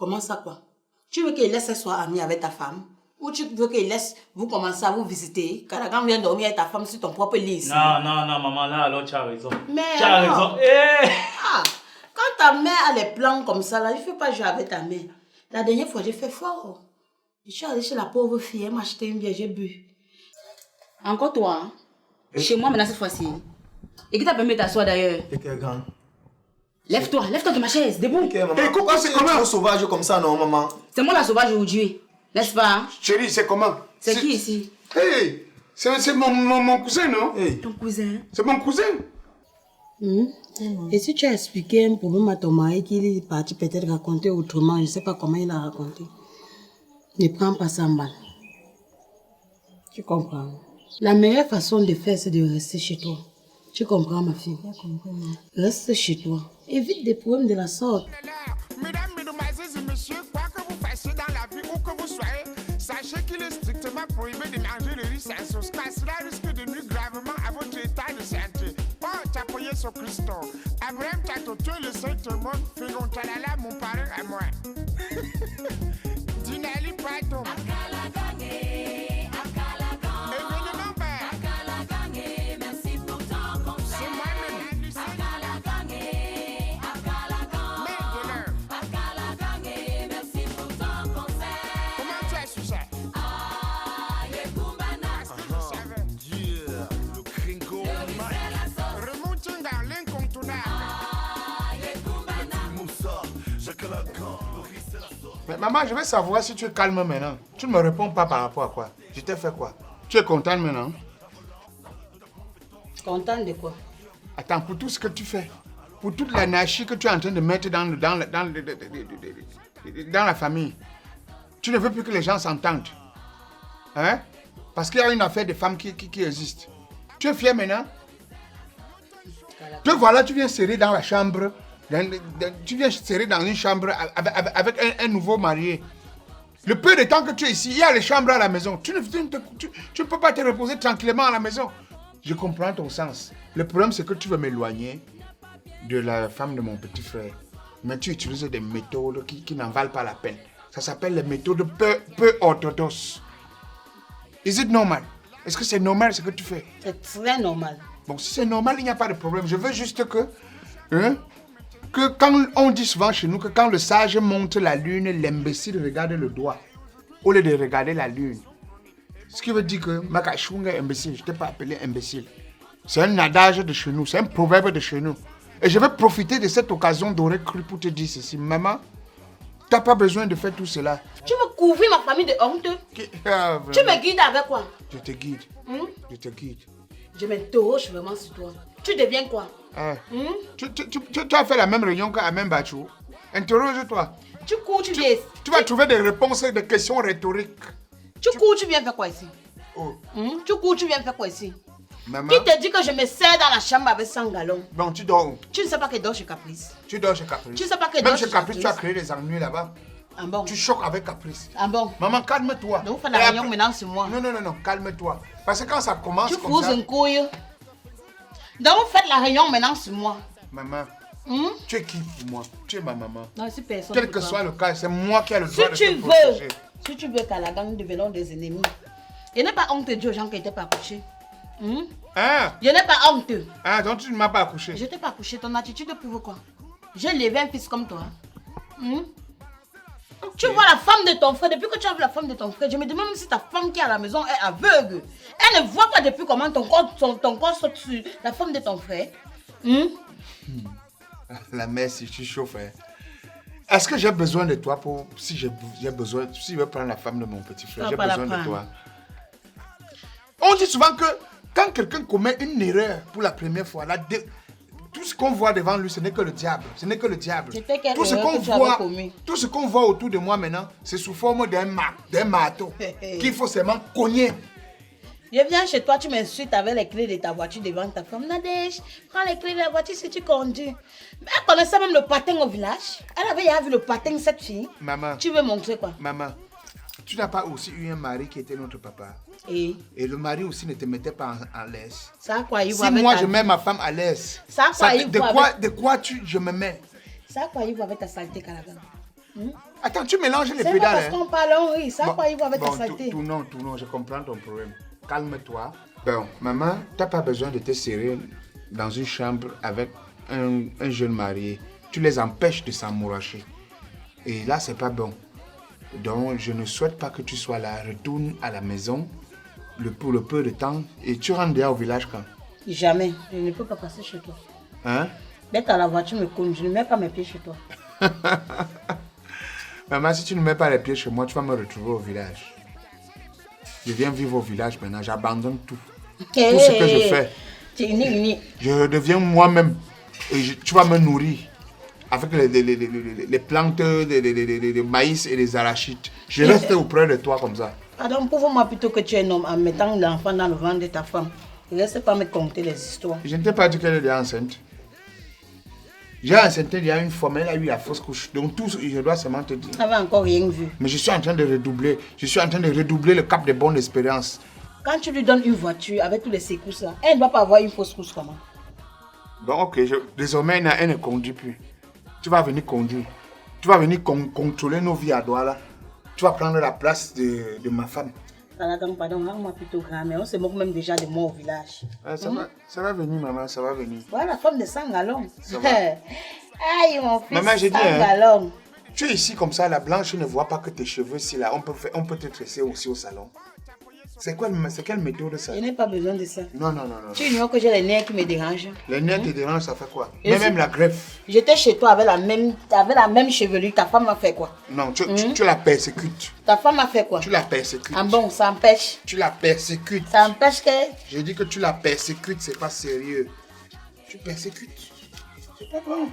Comment ça quoi? Tu veux qu'il laisse soit ami avec ta femme? Ou tu veux qu'il laisse vous commencer à vous visiter? Caragan vient dormir avec ta femme sur ton propre lit ici. Non, maman, là, alors tu as raison. Mais tu as raison. Hey! Ah, quand ta mère a les plans comme ça, là, il ne faut pas jouer avec ta mère. La dernière fois, j'ai fait fort. Je suis allée chez la pauvre fille, elle m'a acheté une bière, j'ai bu. Encore toi, hein? Chez moi maintenant cette fois-ci. Et qui t'a permis de t'asseoir d'ailleurs? Et quel grand? Lève-toi de ma chaise, debout. Ok, maman. Et pourquoi c'est comment sauvage comme ça, non, maman? C'est moi la sauvage aujourd'hui, n'est-ce pas? Hein? Chérie, c'est comment? C'est qui ici? Hey, c'est mon cousin, non? Hey. Ton cousin? C'est mon cousin. Et si tu as expliqué un problème à ton mari qu'il est parti peut-être raconter autrement, je ne sais pas comment il a raconté, ne prends pas ça mal. Tu comprends? La meilleure façon de faire, c'est de rester chez toi. Tu comprends, ma fille? Reste chez toi. Évite des problèmes de la sorte. Mesdames, mesdemoiselles et messieurs, quoi que vous fassiez dans la vie, où que vous soyez, sachez qu'il est strictement prohibé de manger le riz sans sauce, car cela risque de nuire gravement à votre état de santé. Oh, t'appuyer sur Christo. Abraham Tatoto, le Saint-Monde, Fégon Talala, mon parrain à moi. Dinali Pato. Mais maman, je veux savoir si tu es calme maintenant. Tu ne me réponds pas par rapport à quoi? Je t'ai fait quoi? Tu es contente maintenant? Contente de quoi? Attends, pour tout ce que tu fais, pour toute l'anarchie que tu es en train de mettre dans la famille, tu ne veux plus que les gens s'entendent. Hein? Parce qu'il y a une affaire de femmes qui existe. Tu es fier maintenant? Te voilà, tu viens serrer dans la chambre. Tu viens serrer dans une chambre avec un nouveau marié. Le peu de temps que tu es ici, il y a les chambres à la maison. Tu ne peux pas te reposer tranquillement à la maison. Je comprends ton sens. Le problème, c'est que tu veux m'éloigner de la femme de mon petit frère. Mais tu utilises des méthodes qui n'en valent pas la peine. Ça s'appelle les méthodes peu orthodoxes. Is it normal? Est-ce que c'est normal ce que tu fais? C'est très normal. Bon, si c'est normal, il n'y a pas de problème. Je veux juste que quand on dit souvent chez nous que quand le sage monte la lune, l'imbécile regarde le doigt au lieu de regarder la lune. Ce qui veut dire que Makachunga est imbécile. Je ne t'ai pas appelé imbécile. C'est un adage de chez nous, c'est un proverbe de chez nous. Et je vais profiter de cette occasion dorée crue pour te dire ceci. Maman, tu n'as pas besoin de faire tout cela. Tu veux couvrir ma famille de honte? Tu me guides avec quoi? Je te guide. Je te guide. Je m'interroge vraiment sur toi. Tu deviens quoi? Tu as fait la même réunion qu'Amen Bachou. Interroge-toi. Tu cours, tu viens. Tu vas trouver des réponses et des questions rhétoriques. Tu cours, tu viens faire quoi ici? Oh. Tu cours, tu viens faire quoi ici? Maman. Qui te dit que je me sers dans la chambre avec 100 gallons? Bon, tu dors où? Tu ne sais pas que je dors chez Caprice. Tu dors chez Caprice. Tu ne sais pas que je même dors chez Caprice, tu as créé des ennuis là-bas. Ah bon? Tu choques avec Caprice. Ah bon? Maman, calme-toi. Donc, fais la réunion maintenant sur moi. Non, calme-toi. Parce que quand ça commence tu comme ça... fous une couille. Donc, faites la réunion maintenant sur moi. Maman, tu es qui pour moi? Tu es ma maman. Non, si personne. Quel que soit le cas, c'est moi qui ai le droit de te protéger. Si tu veux qu'à la gang, nous devenons des ennemis. Je n'ai pas honte de dire aux gens qui n'étaient pas accouchés. Hein? Je n'ai pas honte. Ah, donc tu ne m'as pas accouché? Je ne t'ai pas accouché. Ton attitude prouve quoi? J'ai élevé un fils comme toi. Okay. Tu vois la femme de ton frère, depuis que tu as vu la femme de ton frère, je me demande même si ta femme qui est à la maison est aveugle. Elle ne voit pas depuis comment ton corps saute sur la femme de ton frère. La mère, si tu chauffes, hein. Est-ce que j'ai besoin de toi pour... Si je veux prendre la femme de mon petit frère, j'ai besoin de toi. On dit souvent que quand quelqu'un commet une erreur pour la première fois, tout ce qu'on voit devant lui, ce n'est que le diable. Ce n'est que le diable. Tout ce qu'on voit autour de moi maintenant, c'est sous forme d'un marteau qu'il faut seulement cogner. Je viens chez toi, tu m'insultes avec les clés de ta voiture devant ta femme. Nadège, prends les clés de la voiture si tu conduis. Mais elle connaissait même le patin au village. Elle avait déjà vu le patin, cette fille. Maman. Tu veux montrer quoi? Maman, tu n'as pas aussi eu un mari qui était notre papa? Et le mari aussi ne te mettait pas en l'aise. Ça quoi, il si moi je mets ma femme à l'aise, de quoi je me mets? Ça quoi, il voit avec ta saleté, Calagan. Attends, tu mélanges les C'est pas pédales. parce qu'on parle, on rit. Ça, quoi, il va avec ta Bon, saleté. Tournons, je comprends ton problème. Calme-toi. Bon, maman, t'as pas besoin de te serrer dans une chambre avec un jeune marié. Tu les empêches de s'amouracher. Et là, c'est pas bon. Donc, je ne souhaite pas que tu sois là. Retourne à la maison pour le peu de temps. Et tu rentres déjà au village quand? Jamais. Je ne peux pas passer chez toi. Hein? D'être à la voiture me compte. Je ne mets pas mes pieds chez toi. Maman, si tu ne mets pas les pieds chez moi, tu vas me retrouver au village. Je viens vivre au village maintenant. J'abandonne tout. Tout ce que je fais. Je deviens moi-même. Et tu vas me nourrir avec les plantes de maïs et les arachides. Je reste auprès de toi comme ça. Pardon, prouve-moi plutôt que tu es un homme en mettant l'enfant dans le ventre de ta femme. Ne laisse pas me conter les histoires. Je ne t'ai pas dit qu'elle était enceinte. J'ai enceinté il y a une fois, mais elle a eu la fausse couche. Donc tout, je dois seulement te dire. Tu n'avais encore rien vu. Mais je suis en train de redoubler. Je suis en train de redoubler le cap des bonnes expériences. Quand tu lui donnes une voiture avec tous les secousses là, elle ne va pas avoir une fausse couche comment? Bon, ok, désormais, elle ne conduit plus. Tu vas venir conduire. Tu vas venir contrôler nos vies à Douala. Tu vas prendre la place de ma femme. Pardon, rends-moi plutôt grand, mais on se moque même déjà de moi au village. Ah, ça va venir, maman, ça va venir. Voilà la femme de Sangalong. Aïe, mon fils, maman, j'ai dit, Sangalong. Tu es ici comme ça, la blanche ne voit pas que tes cheveux, si là, on peut te tresser aussi au salon. C'est quelle méthode ça? Je n'ai pas besoin de ça. Non. Tu ignores que j'ai les nerfs qui me dérangent. Les nerfs te dérangent, ça fait quoi? Même la greffe. J'étais chez toi avec la même chevelure. Ta femme m'a fait quoi? Non, tu la persécutes. Ta femme m'a fait quoi? Tu la persécutes. Ah bon, ça empêche. Tu la persécutes. Ça empêche que... J'ai dit que tu la persécutes, c'est pas sérieux. Tu persécutes. C'est pas bon.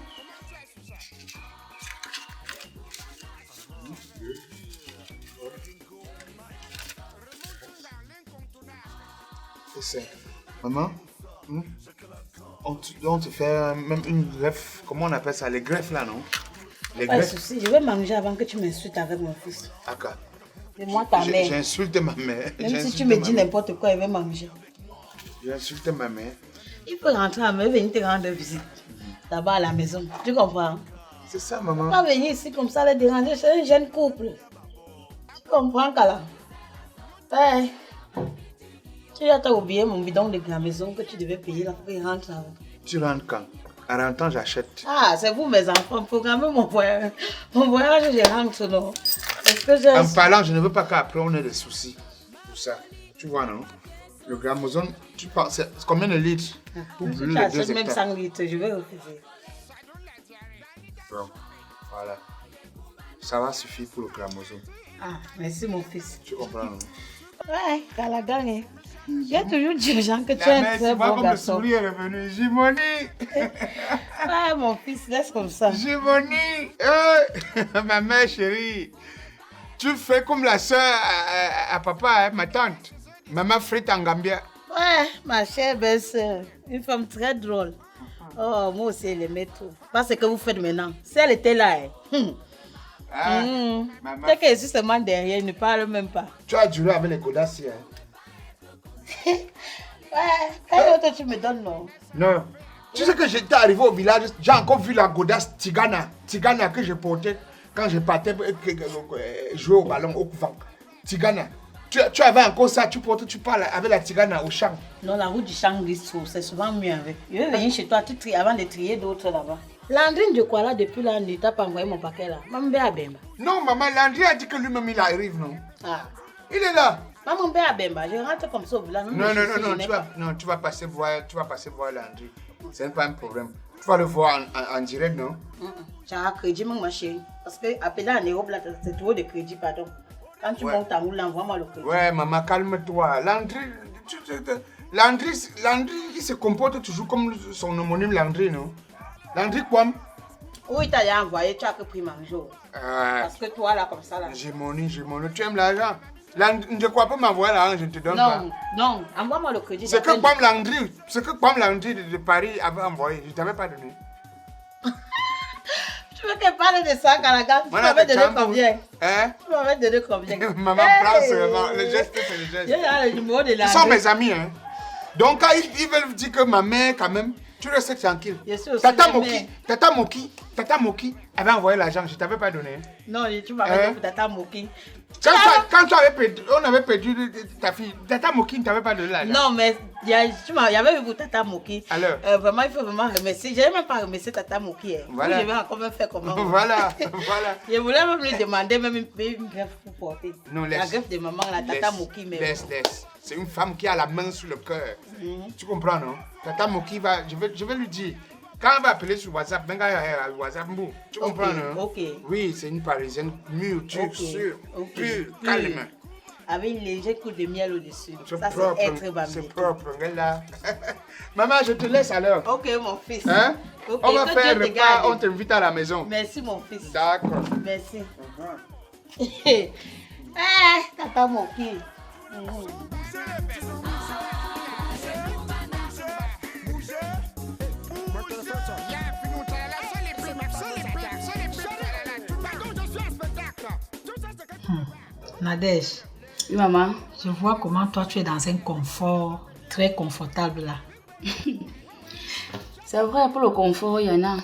C'est ça. Maman, on te fait même une greffe. Comment on appelle ça? Les greffes là, non? Les Pas de greffes. souci, je vais manger avant que tu m'insultes avec mon fils. Aka. C'est moi ta mère. J'insulte ma mère. Même si tu me dis n'importe quoi, je vais manger. J'insulte ma mère. Il peut rentrer à me venir te rendre visite. D'abord à la maison. Tu comprends? C'est ça, maman. Pas venir ici comme ça, les déranger. C'est un jeune couple. Tu comprends, Kala? Ouais. Tu as oublié mon bidon de la maison que tu devais payer là pour qu'il rentre là. Tu rentres quand? En rentrant, j'achète. Ah, c'est vous mes enfants. Programmez mon voyage. Mon voyage, je rentre, non? En parlant, je ne veux pas qu'après on ait des soucis. Pour ça. Tu vois, non? Le gramoxone, tu penses, c'est combien de litres? Pour brûler les 2 hectares. Même 5 litres, je vais refuser. Bon, voilà. Ça va suffire pour le gramoxone. Ah, merci mon fils. Tu comprends, non? Ouais, Kala gagne. J'ai toujours dit aux gens que tu es un très bon garçon. Le sourire est revenu. Jimoni. Ouais, mon fils, laisse comme ça. Jimoni. Ma mère chérie. Tu fais comme la soeur à papa, hein, ma tante. Maman frite en Gambia. Ouais, ma chère belle-sœur. Une femme très drôle. Oh, moi aussi, elle aimait tout. Pas ce que vous faites maintenant. Si elle était là, Maman. Dès qu'elle est seulement derrière, elle ne parle même pas. Tu as duré avec les Godassi, hein? Ouais, quel autre tu me donnes, non? Non. Tu sais que j'étais arrivé au village, j'ai encore vu la godasse Tigana que je portais quand je partais jouer au ballon au couvent. Tigana. Tu avais encore ça, tu parles avec la Tigana au champ. Non, la route du champ glisse trop, c'est souvent mieux avec. Je vais venir chez toi avant de trier d'autres là-bas. Landrine de quoi là, depuis là, ne t'a pas envoyé mon paquet là. Maman Béa Bemba. Non, maman, Landry a dit que lui-même il arrive, non? Ah. Il est là. Maman Béa Bemba, je rentre comme ça au village. Non, tu vas passer voir Landry. Ce n'est pas un problème. Tu vas le voir en direct, non? Tu as un crédit, ma chérie. Parce que appeler en Europe, là, c'est trop de crédit, pardon. Quand tu montes en roule, envoie-moi le crédit. Ouais, maman, calme-toi. Landry, il se comporte toujours comme son homonyme Landry, non? Landry quoi? Où il t'a envoyé, tu as que pris manger. Parce que toi, là, comme ça, là. J'ai money, tu aimes l'argent. Je ne crois pas m'envoyer l'argent, je ne te donne pas. Non, envoie-moi le crédit. C'est que Kwam Landry de Paris avait envoyé, je ne t'avais pas donné. Tu veux qu'elle parle de ça, Kalaga? Tu m'avais donné combien? Hein? Tu m'avais donné combien? Maman, prends seulement. Le geste, c'est le geste. J'ai le numéro de la. Ils sont mes amis, hein. Donc, quand ils veulent dire que ma mère, quand même, Tu restes tranquille. Je suis aussi Tata Moki avait envoyé l'argent, je ne t'avais pas donné. Non, tu m'as dit pour Tata Moki. Quand on avait perdu ta fille, Tata Moki ne t'avait pas donné l'argent. Non, mais il y avait eu pour Tata Moki. Alors vraiment, il faut vraiment remercier. Je n'ai même pas remercié Tata Moki. Voilà. Je vais encore me faire comment. Voilà. Je voulais même lui demander même une greffe pour porter. Non, la greffe de maman, la Tata Moki. Mais laisse. C'est une femme qui a la main sur le cœur. Tu comprends, non? Tata Moki va... Je vais lui dire. Quand elle va appeler sur WhatsApp, tu comprends, non? Ok. Oui, c'est une Parisienne mûre, sûre, pure, calme. Avec un léger coup de miel au-dessus. Ça, c'est propre. Regarde. Maman, je te laisse alors. Ok, mon fils. Hein? Okay, on va faire un repas, on t'invite à la maison. Merci, mon fils. D'accord. Merci. Tata Moki. Nadège. Oui, maman. Je vois comment toi tu es dans un confort très confortable là. C'est vrai, pour le confort, il y en a.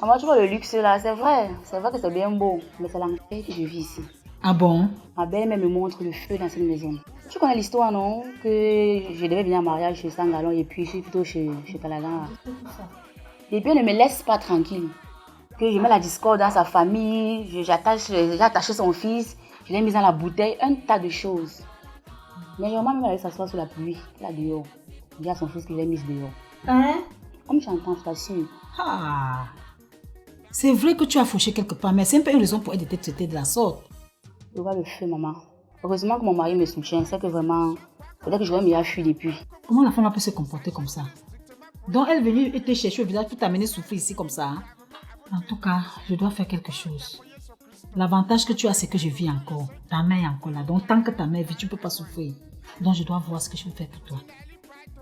Maman, tu vois le luxe là, c'est vrai que c'est bien beau, mais c'est l'enfer que je vis ici. Ah bon? Ma belle-mère me montre le feu dans cette maison. Tu connais l'histoire, non? Que je devais venir en mariage chez Sangalon et puis je suis plutôt chez Calagan. Et puis elle ne me laisse pas tranquille. Que je mets la discorde dans sa famille, j'ai attaché son fils, je l'ai mis dans la bouteille, un tas de choses. Mais maman même allait s'asseoir sous la pluie, là dehors. Il dit à son fils qu'il l'a mise dehors. Hein? Comme j'entends, je t'assure. Ah! C'est vrai que tu as fauché quelque part, mais c'est un peu une raison pour elle de te traiter de la sorte. Je vois le feu, maman. Heureusement que mon mari me soutient, c'est que vraiment, peut-être que j'aurais mieux fui depuis. Comment la femme peut se comporter comme ça? Donc elle est venue te chercher au village pour t'amener souffrir ici comme ça. Hein? En tout cas, je dois faire quelque chose. L'avantage que tu as, c'est que je vis encore. Ta mère est encore là. Donc tant que ta mère vit, tu ne peux pas souffrir. Donc je dois voir ce que je peux faire pour toi.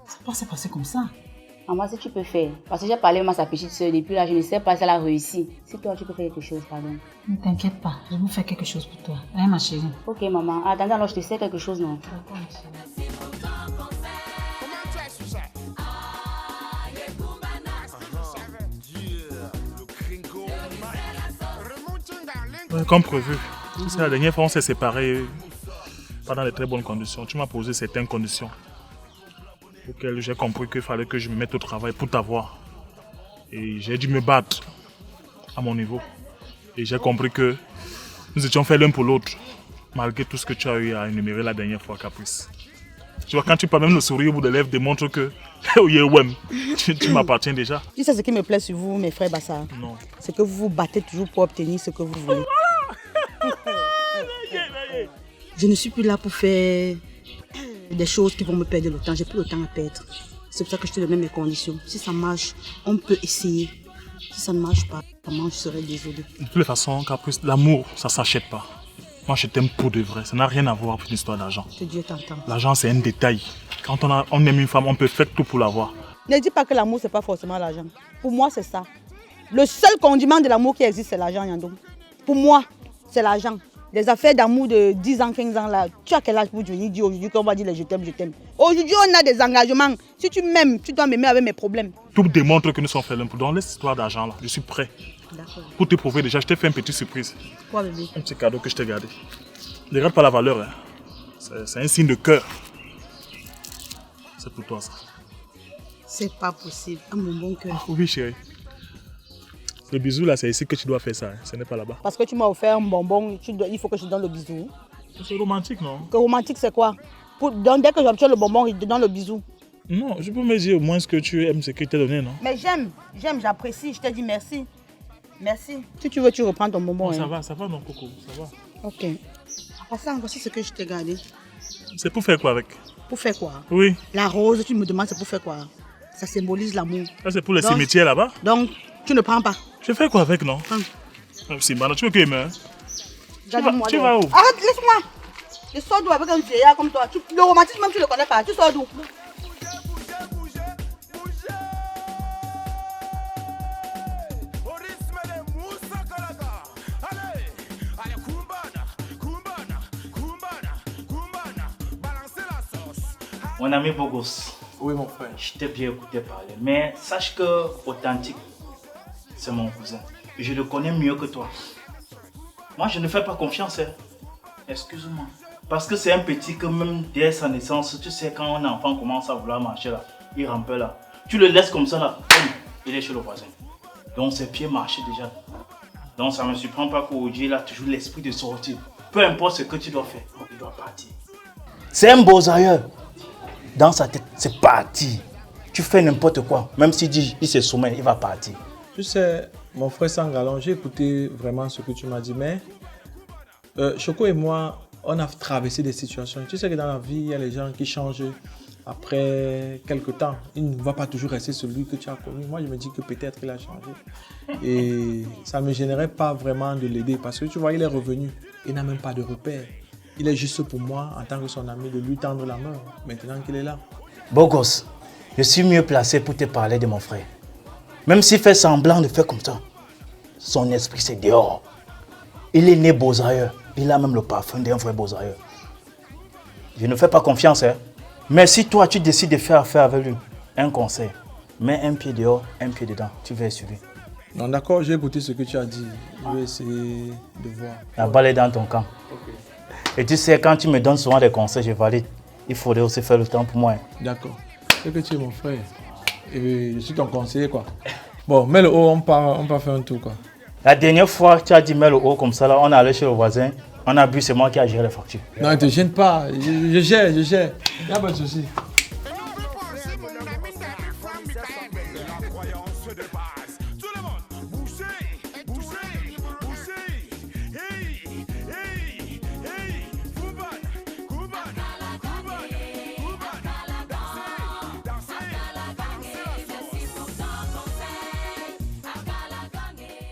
Ça peut pas se passer comme ça. Maman, si tu peux faire. Parce que j'ai parlé à sa petite soeur depuis là, je ne sais pas si elle a réussi. Si toi, tu peux faire quelque chose, pardon. Ne t'inquiète pas, je vais faire quelque chose pour toi. Hein, ma chérie? Ok, maman. Attends, alors je te sais quelque chose, non? D'accord, ma chérie. Comme prévu. C'est la dernière fois on s'est séparés pas dans de très bonnes conditions. Tu m'as posé certaines conditions auxquelles j'ai compris qu'il fallait que je me mette au travail pour t'avoir. Et j'ai dû me battre à mon niveau. Et j'ai compris que nous étions faits l'un pour l'autre, malgré tout ce que tu as eu à énumérer la dernière fois, Caprice. Tu vois, quand tu parles, même le sourire au bout des lèvres démontre que tu m'appartiens déjà. Tu sais ce qui me plaît sur vous, mes frères Bassar? Non. C'est que vous vous battez toujours pour obtenir ce que vous voulez. Je ne suis plus là pour faire des choses qui vont me perdre le temps. J'ai plus le temps à perdre. C'est pour ça que je te donne mes conditions. Si ça marche, on peut essayer. Si ça ne marche pas, vraiment, je serai désolée. De toutes les façons, Caprice, l'amour, ça ne s'achète pas. Moi, je t'aime pour de vrai. Ça n'a rien à voir avec l'histoire d'argent. Que Dieu t'entende. L'argent, c'est un détail. Quand on aime une femme, on peut faire tout pour l'avoir. Ne dis pas que l'amour, ce n'est pas forcément l'argent. Pour moi, c'est ça. Le seul condiment de l'amour qui existe, c'est l'argent, Yandou. Pour moi, c'est l'argent. Les affaires d'amour de 10 ans, 15 ans, là, tu as quel âge pour venir dire aujourd'hui qu'on va dire je t'aime, je t'aime. Aujourd'hui, on a des engagements. Si tu m'aimes, tu dois m'aimer avec mes problèmes. Tout démontre que nous sommes faits l'un pour l'autre. Dans l'histoire d'argent, là, je suis prêt. D'accord. Pour te prouver déjà, je t'ai fait une petite surprise. Quoi, bébé? Un petit cadeau que je t'ai gardé. Ne regarde pas la valeur. Hein. C'est un signe de cœur. C'est pour toi, ça. C'est pas possible. À mon bon cœur. Oui, chérie. Le bisou, là, c'est ici que tu dois faire ça. Hein. Ce n'est pas là-bas. Parce que tu m'as offert un bonbon, il faut que je te donne le bisou. C'est romantique, non? Que romantique, c'est quoi? Dès que j'obtiens le bonbon, je te donne le bisou. Non, je peux me dire au moins ce que tu aimes, ce qu'il t'a donné, non? Mais j'aime, j'apprécie, je t'ai dit merci. Merci. Si tu veux, tu reprends ton bonbon. Non, ça va, non, Coco, ça va. Ok. Passant, voici ce que je t'ai gardé. C'est pour faire quoi avec? Pour faire quoi? Oui. La rose, tu me demandes, c'est pour faire quoi? Ça symbolise l'amour. Ça, c'est pour les cimetières là-bas? Donc, tu ne prends pas? Je fais quoi avec, non? Si, maintenant, tu veux que je me... Tu vas où? Arrête, laisse-moi. Je sors d'où avec un vieillard comme toi? Le romantisme, même tu ne le connais pas. Tu sors d'où? Mon ami beau gosse, Oui, mon frère. Je t'ai bien écouté parler, mais sache que Authentique, c'est mon cousin. Je le connais mieux que toi. Moi, je ne fais pas confiance. Hein. Excuse-moi. Parce que c'est un petit que même dès sa naissance, tu sais, quand un enfant commence à vouloir marcher là, il rampe là. Tu le laisses comme ça là, il est chez le voisin. Donc ses pieds marchaient déjà. Donc ça ne me surprend pas qu'aujourd'hui il a toujours l'esprit de sortir. Peu importe ce que tu dois faire, il doit partir. C'est un beau ailleurs. Dans sa tête, c'est parti. Tu fais n'importe quoi. Même s'il dit il se soumet, il va partir. Tu sais, mon frère Sangalon, j'ai écouté vraiment ce que tu m'as dit, mais Choco et moi, on a traversé des situations. Tu sais que dans la vie, il y a les gens qui changent après quelques temps. Il ne va pas toujours rester celui que tu as connu. Moi, je me dis que peut-être il a changé. Et ça ne me gênerait pas vraiment de l'aider parce que tu vois, il est revenu. Il n'a même pas de repère. Il est juste pour moi, en tant que son ami, de lui tendre la main, maintenant qu'il est là. Beau gosse, je suis mieux placé pour te parler de mon frère. Même s'il fait semblant de faire comme ça, son esprit c'est dehors. Il est né Beausailleur. Il a même le parfum d'un vrai Beausailleur. Je ne fais pas confiance, hein. Mais si toi tu décides de faire affaire avec lui, un conseil, mets un pied dehors, un pied dedans, tu vas sur lui. Non, d'accord, j'ai écouté ce que tu as dit. Je vais essayer de voir. La balle est dans ton camp. Okay. Et tu sais, quand tu me donnes souvent des conseils, je valide. Il faudrait aussi faire le temps pour moi. Hein. D'accord. C'est que tu es mon frère. Et je suis ton conseiller, quoi. Bon, mets le haut, on part faire un tour, quoi. La dernière fois, tu as dit mets le haut comme ça, là, on est allé chez le voisin, on a bu, c'est moi qui ai géré les factures. Non, ne te gêne pas, je gère. Il n'y a pas de souci.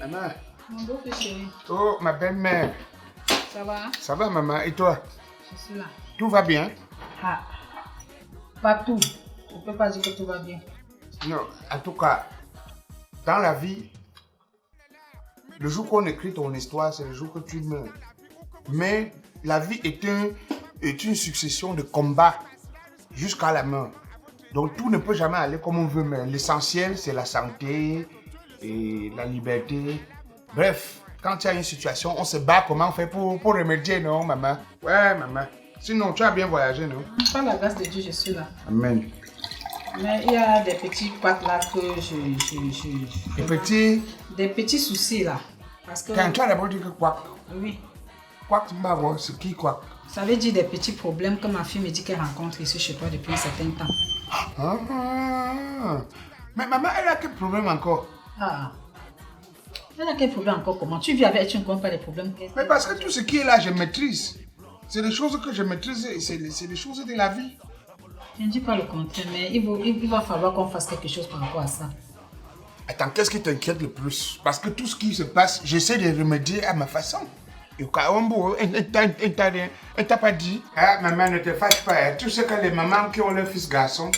Maman. Mon beau chéri. Oh, ma belle-mère. Ça va? Ça va, maman. Et toi? Je suis là. Tout va bien? Ah, pas tout. Je ne peux pas dire que tout va bien. Non, en tout cas, dans la vie, le jour qu'on écrit ton histoire, c'est le jour que tu meurs. Mais la vie est une succession de combats jusqu'à la mort. Donc tout ne peut jamais aller comme on veut, mais l'essentiel, c'est la santé et la liberté. Bref, quand il y a une situation, on se bat comment on fait pour remédier, non, maman? Ouais, maman. Sinon, tu as bien voyagé, non? Par la grâce de Dieu, je suis là. Amen. Mais il y a des petits couacs là que Des petits soucis là. Parce que... Quand tu as d'abord dit que quoi? Oui. Quoi, c'est qui quoi? Ça veut dire des petits problèmes que ma fille me dit qu'elle rencontre ici chez toi depuis un certain temps. Ah. Mais maman, elle a quel problème encore? Ah. Elle a quel problème encore? Comment? Tu vis avec elle, tu ne connais pas les problèmes? Mais parce que tout ce qui est là, je maîtrise. C'est des choses que je maîtrise, c'est des choses de la vie. Je ne dis pas le contraire, mais il va falloir qu'on fasse quelque chose par rapport à ça. Attends, qu'est-ce qui t'inquiète le plus? Parce que tout ce qui se passe, j'essaie de remédier à ma façon. Et quand elle t'a pas dit. Ah, maman, ne te fâche pas. Tu sais que les mamans qui ont leur fils garçon,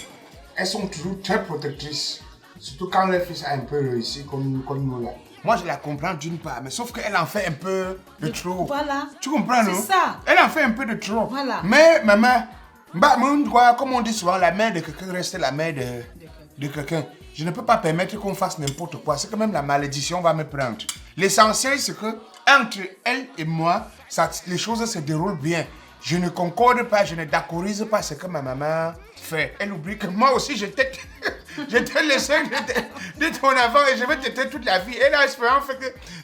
elles sont toujours très protectrices. Surtout quand leur fils a un peu réussi comme nous là. Moi, je la comprends d'une part, mais sauf qu'elle en fait un peu de trop. Voilà. Tu comprends, non? C'est ça. Elle en fait un peu de trop. Voilà. Mais, maman, comme on dit souvent, la mère de quelqu'un reste la mère de quelqu'un. Je ne peux pas permettre qu'on fasse n'importe quoi. C'est que même la malédiction va me prendre. L'essentiel, c'est que entre elle et moi, les choses se déroulent bien. Je ne concorde pas, je ne d'accorise pas ce que ma maman fait. Elle oublie que moi aussi, je t'ai laissé de ton avant et je vais t'aider toute la vie. Elle a espérant que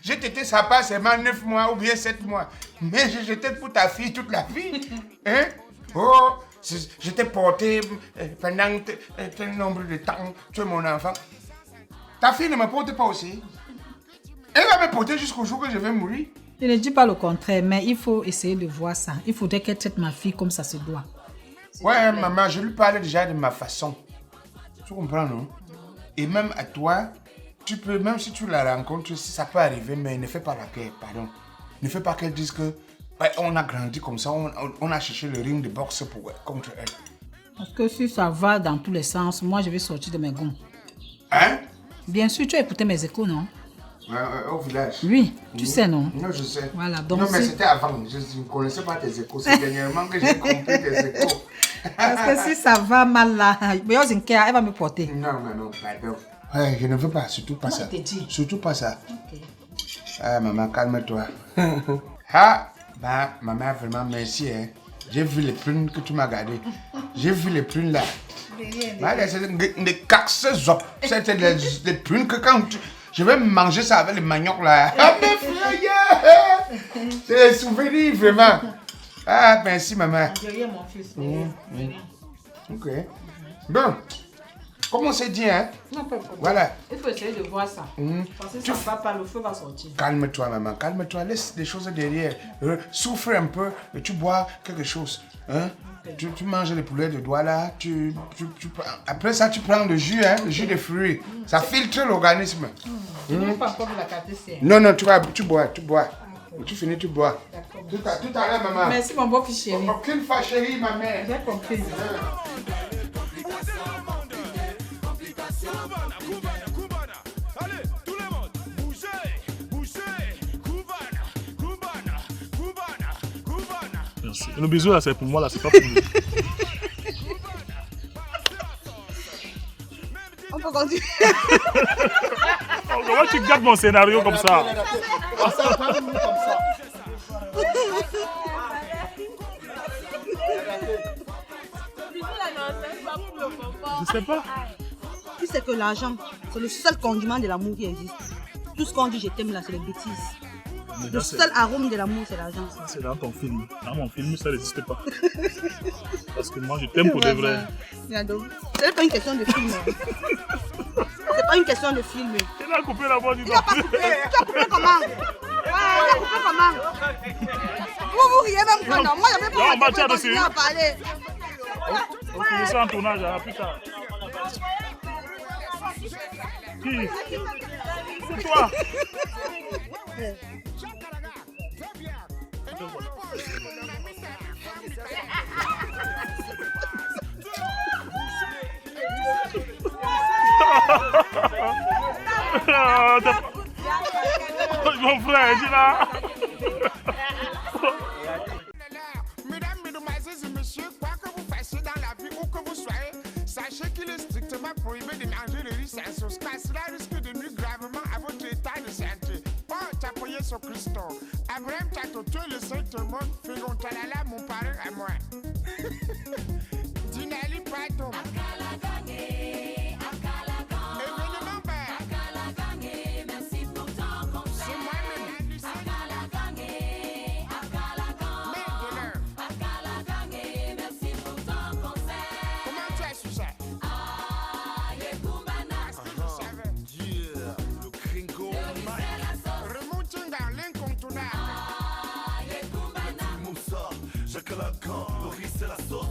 j'ai t'aidé ça passe seulement 9 mois ou bien 7 mois. Mais je t'aide pour ta fille toute la vie. Hein? Oh, je t'ai porté pendant un nombre de temps. Tu es mon enfant. Ta fille ne me porte pas aussi. Elle va me porter jusqu'au jour que je vais mourir. Je ne dis pas le contraire, mais il faut essayer de voir ça. Il faudrait qu'elle traite ma fille comme ça se doit. Ouais, maman, je lui parlais déjà de ma façon. Tu comprends, non? Et même à toi, tu peux, même si tu la rencontres, ça peut arriver, mais ne fais pas la guerre, pardon. Ne fais pas qu'elle dise que ouais, on a grandi comme ça, on a cherché le ring de boxe contre elle. Parce que si ça va dans tous les sens, moi je vais sortir de mes gonds. Hein? Bien sûr, tu as écouté mes échos, non? Au village. Oui, tu sais, non? Non, je sais. Voilà, donc non, mais c'était avant. Je ne connaissais pas tes échos. C'est dernièrement que j'ai compris tes échos. Parce que si ça va mal là, elle va me porter. Non, pardon. Ouais, je ne veux pas, surtout pas ça. Surtout pas ça. Ok. Ah, maman, calme-toi. Ah, bah, maman, vraiment, merci. Hein. J'ai vu les prunes que tu m'as gardées. J'ai vu les prunes là. C'est des caxes zop. C'était des prunes que quand je vais manger ça avec les maniocs là. Ah, mes frères, c'est des souvenirs, vraiment. Ah, merci, maman. Derrière mon fils. Ok. Bon, comme on s'est dit, hein? Non, pas de problème. Voilà. Il faut essayer de voir ça. Parce que ça ne va pas, le feu va sortir. Calme-toi, maman, calme-toi. Laisse des choses derrière. Souffre un peu et tu bois quelque chose. Hein? Okay. Tu manges les poulets de doigts là. Après ça, tu prends le jus, hein? Le jus de fruits. Ça filtre l'organisme. Tu n'as pas encore vu la carte ici. Non, tu bois. Tu finis, tu bois. Tout à l'heure, maman. Merci, mon beau fils chéri. Aucune fois, chérie, ma mère. J'ai compris. Merci. Le bisou là, c'est pour moi, là, c'est pas pour lui. On peut continuer. Comment tu gardes mon scénario comme ça? Je sais pas. Tu sais que l'argent, c'est le seul condiment de l'amour qui existe. Tout ce qu'on dit je t'aime là, c'est des bêtises. Le seul arôme de l'amour, c'est l'argent. C'est dans ton film. Dans mon film, ça n'existe pas. Parce que moi, je t'aime pour de vrai. Ce n'est pas une question de film. C'est pas une question de film. Il a coupé la voix du Il n'a pas coupé. Tu as coupé comment? Tu as coupé comment? Vous riez même pas, non? Moi, je n'avais pas envie de continuer à parler. On finit ça en tournage, hein, plus tard. Qui? C'est toi. Mon frère, dis là. Mesdames, mesdemoiselles et messieurs, quoi que vous fassiez dans la vie où que vous soyez, sachez qu'il est strictement prohibé de manger le riz sans sauce, car cela risque de nuire gravement à votre état de santé. Oh, t'appuyer sur Christo. Abraham Tatoto, le Saint-Monde, Fégon Talala, mon parrain à moi. Dinali Pato. Le riz c'est la sauce,